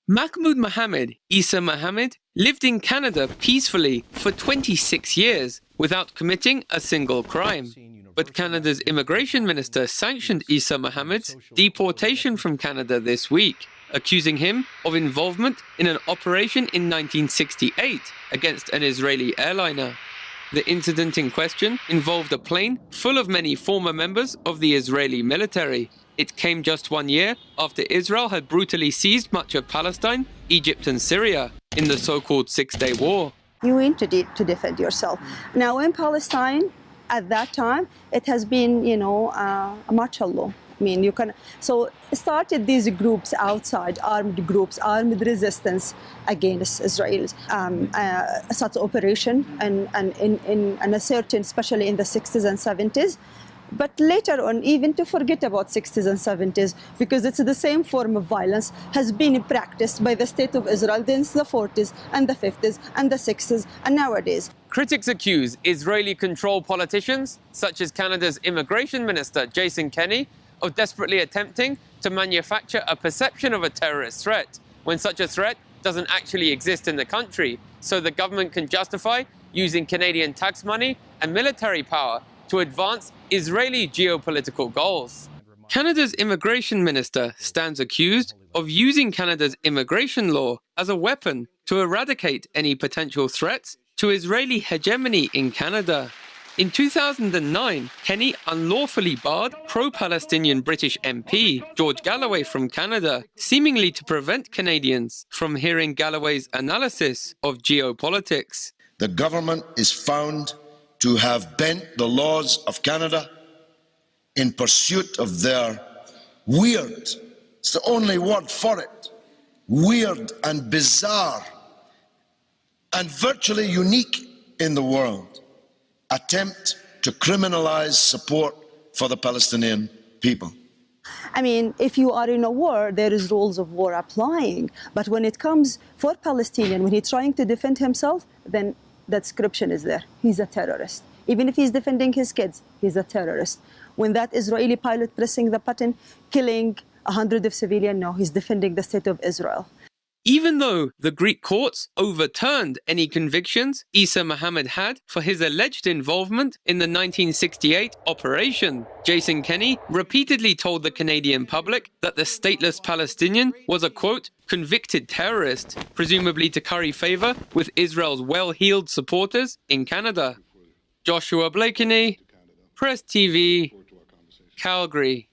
Mahmoud Mohammed Isa Mohammed lived in Canada peacefully for 26 years without committing a single crime. But Canada's immigration minister sanctioned Isa Mohammed's deportation from Canada this week, accusing him of involvement in an operation in 1968 against an Israeli airliner. The incident in question involved a plane full of many former members of the Israeli military. It came just 1 year after Israel had brutally seized much of Palestine, Egypt and Syria in the so-called Six-Day War. You need to defend yourself. Now in Palestine, at that time, it has been, a martial law. So it started these groups outside, armed groups, armed resistance against Israel's such operation and in a certain, especially in the 60s and 70s. But later on, even to forget about 60s and 70s, because it's the same form of violence has been practiced by the State of Israel since the 40s and the 50s and the 60s and nowadays. Critics accuse Israeli-controlled politicians, such as Canada's immigration minister Jason Kenney, of desperately attempting to manufacture a perception of a terrorist threat, when such a threat doesn't actually exist in the country, so the government can justify using Canadian tax money and military power to advance Israeli geopolitical goals. Canada's immigration minister stands accused of using Canada's immigration law as a weapon to eradicate any potential threats to Israeli hegemony in Canada. In 2009, Kenney unlawfully barred pro-Palestinian British MP George Galloway from Canada, seemingly to prevent Canadians from hearing Galloway's analysis of geopolitics. The government is found to have bent the laws of Canada in pursuit of their weird, it's the only word for it, weird and bizarre and virtually unique in the world, attempt to criminalize support for the Palestinian people. If you are in a war, there is rules of war applying. But when it comes for Palestinian, when he's trying to defend himself, then the description is there. He's a terrorist. Even if he's defending his kids, he's a terrorist. When that Israeli pilot pressing the button, killing 100 of civilians, no, he's defending the state of Israel. Even though the Greek courts overturned any convictions Isa Mohammed had for his alleged involvement in the 1968 operation, Jason Kenney repeatedly told the Canadian public that the stateless Palestinian was a, quote, convicted terrorist, presumably to curry favor with Israel's well-heeled supporters in Canada. Joshua Blakeney, Press TV, Calgary.